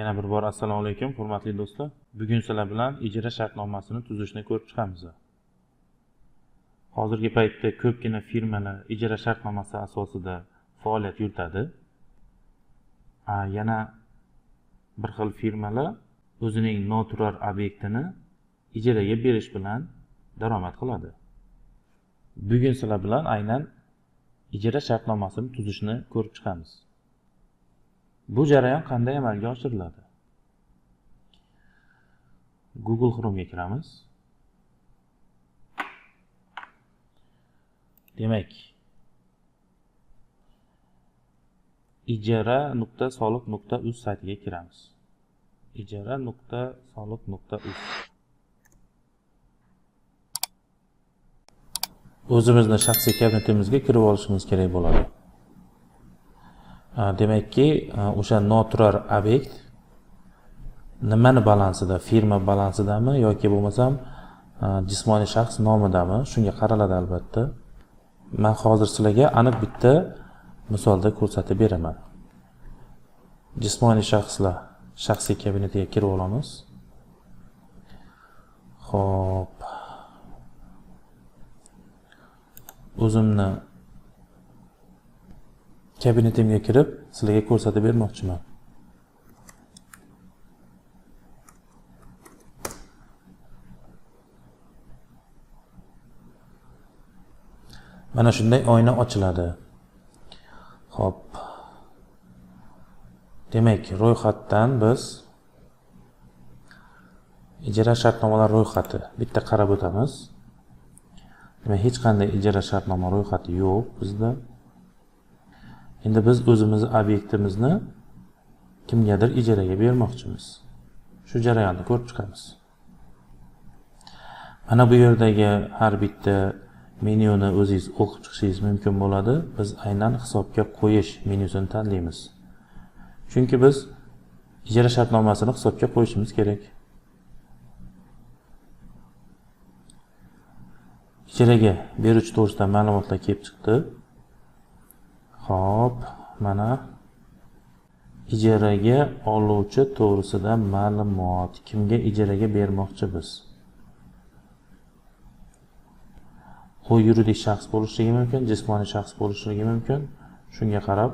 Yana bir bor assalomu alaykum hurmatli do'stlar. Bugun sizlar bilan ijara shartnomasini tuzishni ko'rib chiqamiz. Hozirgi paytda ko'pgina firmalar ijara shartnomasi asosida faoliyat yuritadi. Yana bir xil firmalar o'zining noturar obyektini ijaraga berish bilan daromad qiladi. Bugun sizlar bilan aynan ijara shartnomasini tuzishni ko'rib chiqamiz. Bu jarayon qanday amalga oshiriladi? Google Chrome'ga kiramiz. Demak, ijara.soliq.uz saytiga kiramiz. ijara.soliq.uz. O'zimizning shaxsiy kabinetimizga kirib olishimiz kerak bo'ladi. Demakki, o'sha noturar obyekt nimani balansida, firma balansidami yoki bo'lmasam jismoniy shaxs nomidami, shunga qaraladi albatta. Men hozir sizlarga aniq bitta misolda ko'rsatib beraman. Jismoniy shaxslar shaxsiy kabinetiga kirib olamiz. Xo'p. O'zimni kabinetimga kirib sizlarga ko'rsatib bermoqchiman. Mana shunday oyna ochiladi. Xo'p. Demak, ro'yxatdan biz ijara shartnomalar ro'yxati bitta qarab o'tamiz. Demak, hech qanday ijara shartnoma ro'yxati yo'q bizda. Endi biz o'zimiz obyektimizni kimgadir ijaraga bermoqchimiz. Shu jarayonni ko'rib chiqamiz. Mana bu yerdagi har bitta menyuni o'zingiz o'qib chiqishingiz mumkin bo'ladi. Biz aynan hisobga qo'yish menyusini tanlaymiz. Chunki biz ijara shartnomasini hisobga qo'yishimiz kerak. Ijaraga beruvchi to'g'risida ma'lumotlar kelib chiqdi. Xo'p, mana ijaraga oluvchi to'g'risida ma'lumot. Kimga ijaraga bermoqchi biz? U yuridik shaxs bo'lishligi mumkin, jismoniy shaxs bo'lishligi mumkin. Shunga qarab,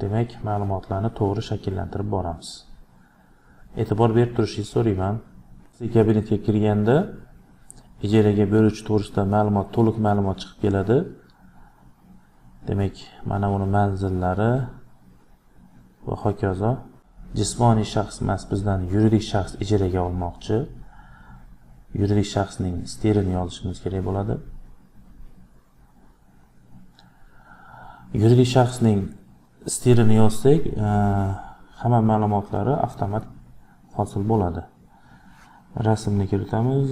demak, ma'lumotlarni to'g'ri shakllantirib boramiz. E'tibor berib turishingizni so'rayman. Kabinetga kirganda ijaraga beruvchi to'g'risida ma'lumot, to'liq ma'lumot chiqib keladi. Demak, mana buni manzillari va hokazo. Jismoniy shaxs emas, bizdan yuridik shaxs ijaraga olmoqchi. Yuridik shaxsning sterini yozishimiz kerak bo'ladi. Yuridik shaxsning sterini yozsak, hamma ma'lumotlari avtomat hosil bo'ladi. Rasmni kiritamiz.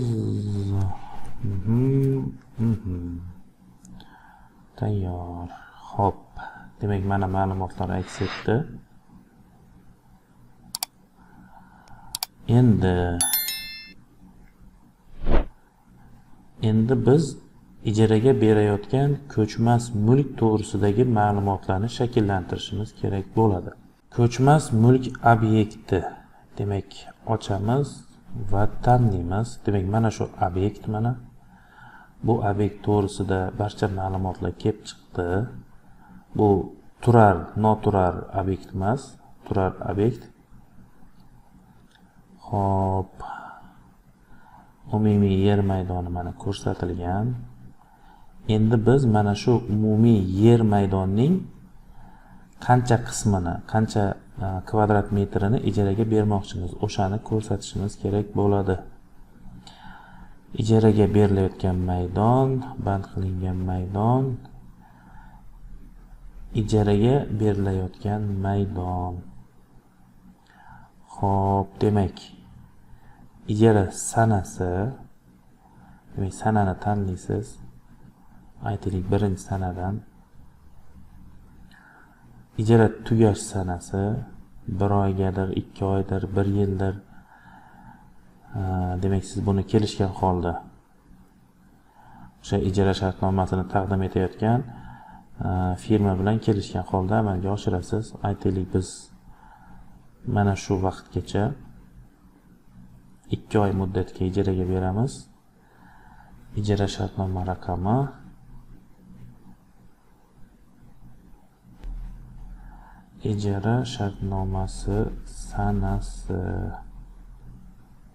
Tayyor. Xo'p. Demak, mana ma'lumotlar aks etdi. Endi biz ijaraga berayotgan ko'chmas mulk to'g'risidagi ma'lumotlarni shakllantirishimiz kerak bo'ladi. Ko'chmas mulk obyekti. Demak, ochamiz va tanlaymiz. Demak, mana shu obyekt mana. Bu obyekt to'g'risida barcha ma'lumotlar kelib chiqdi. Bu turar, noturar obyekt emas, turar obyekt. Xo'p. Umumiy yer maydoni mana ko'rsatilgan. Endi biz mana shu umumiy yer maydonining qancha qismini, qancha kvadrat metrini ijaraga bermoqchimiz, o'shani ko'rsatishimiz kerak bo'ladi. Ijaraga berilayotgan maydon, band qilingan maydon, ijaraga berilayotgan maydon. Xo'p, demak, ijara sanasi, demak, sanani tanlaysiz. Aytaylik, birinchi sanadan. Ijara tugash sanasi 1 oygadir, 2 oydir, 1 yildir. Demak, siz buni kelishgan holda o'sha ijara shartnomasini taqdim etayotgan firma bilan kelishgan holda amalga oshirasiz. Aytaylik, biz mana shu vaqtgacha 2 oy muddatga ijaraga beramiz. Ijara shartnoma raqami ijara shartnomasi sanasi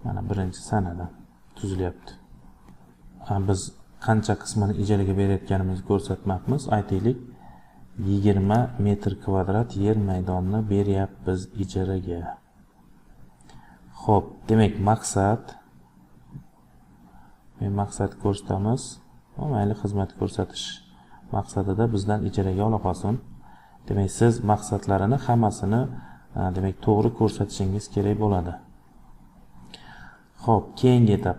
mana birinchi sanadan tuzilyapti. Biz qancha qismini ijaraga berayotganimizni ko'rsatmoqmiz. Aytaylik 20 metr kvadrat yer maydonni beryapmiz ijaraga. Xo'p, demak maqsad ko'rsatamiz. Mayli xizmat ko'rsatish maqsadida bizdan ijaraga ola qolsin. Demak, siz maqsadlarini hammasini demak to'g'ri ko'rsatishingiz kerak bo'ladi. Xo'p, keyingi etap.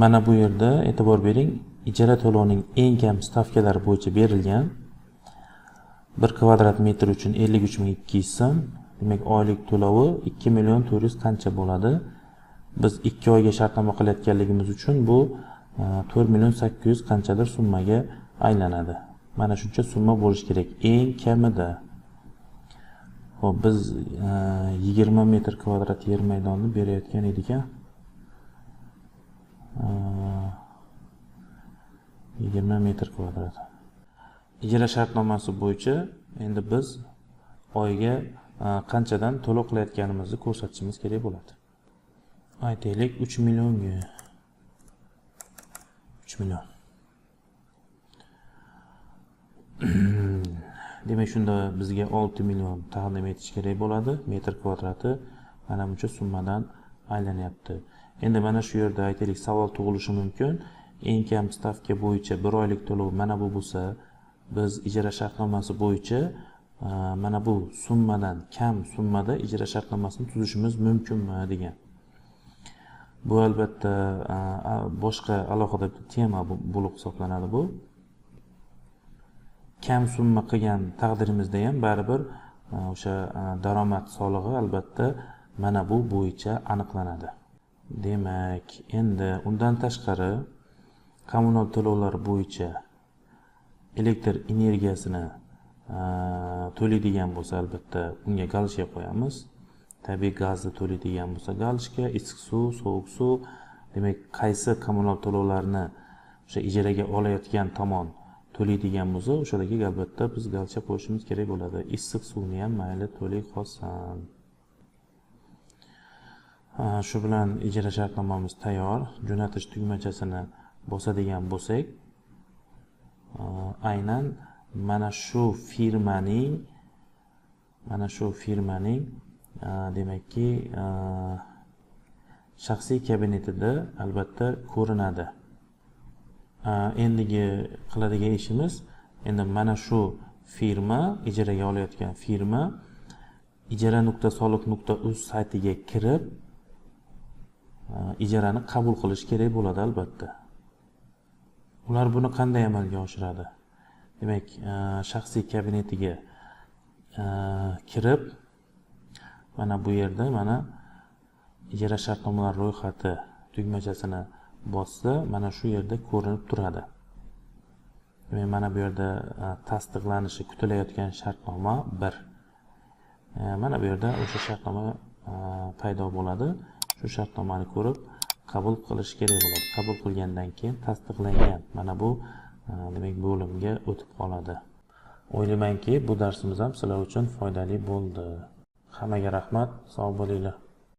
Mana bu yerda e'tibor bering, ijara to'lovining eng kam stavkalari bo'yicha berilgan. 1 kvadrat metr uchun 53.200 so'm. Demak, oylik to'lovi 2.400.000 qancha bo'ladi? Biz 2 oyga shartnoma qilayotganligimiz uchun bu 4.800.000 qanchadir summaga aylanadi. Mana shuncha summa bo'lishi kerak eng kamida. Xo'p, biz 20 metr kvadrat yer maydonni berayotgan edik. 20 metr kvadrat. Ijara shartnomasi bo'yicha endi biz oyga qanchadan to'lov qilayotganimizni ko'rsatishimiz kerak bo'ladi. Aytaylik 3 millionga. 3 million. Demak, shunda bizga 6 million taqdim etish kerak bo'ladi. Metr kvadrati mana buncha summadan aylanyapti. Endi mana shu yerda aytaylik savol tug'ilishi mumkin. Eng kam stavka bo'yicha 1 oylik to'lov mana bu bo'lsa, biz ijara shartnomasi bo'yicha mana bu summadan kam summada ijara shartnomasini tuzishimiz mumkinmi degan. Bu albatta boshqa alohida tema bo'lib hisoblanadi bu. Kam summa qilgan taqdirimizda ham baribir o'sha daromad solig'i albatta mana bu bo'yicha aniqlanadi. Demak, endi undan tashqari kommunal to'lovlar bo'yicha elektr energiyasini to'laydigan bo'lsa, albatta unga galishka qo'yamiz. Tabiiy gazni to'laydigan bo'lsa galishka, issiq suv, sovuq suv, demak qaysi kommunal to'lovlarni o'sha ijaraga olayotgan tomon to'laydigan bo'lsa, o'shalarga albatta biz galishka qo'yishimiz kerak bo'ladi. Issiq suvni ham mayli to'lay qolsin. Shu bilan ijara shartnomamiz tayyor. Jo'natish tugmachasini bosadigan bo'lsak, aynan mana shu firmaning demakki shaxsiy kabinetida albatta ko'rinadi. Endigi qiladigan ishimiz, endi mana shu firma, ijaraga olayotgan firma ijara.soliq.uz saytiga kirib ijarani qabul qilish kerak bo'ladi albatta. Ular buni qanday amalga oshiradi? Demak, shaxsiy kabinetiga kirib mana bu yerda mana ijara shartnomalar ro'yxati tugmachasini bossa, mana shu yerda ko'rinib turadi. Demak, mana bu yerda tasdiqlanishi kutilayotgan shartnoma 1. Mana bu yerda o'sha shartnoma paydo bo'ladi. Shu shartnomani ko'rib qabul qilish kerak bo'ladi. Qabul qilgandan keyin tasdiqlangan mana bu demak bo'limga o'tib qoladi. O'ylaymanki, bu darsimiz ham sizlar uchun foydali bo'ldi. Hammaga rahmat, sog' bo'linglar.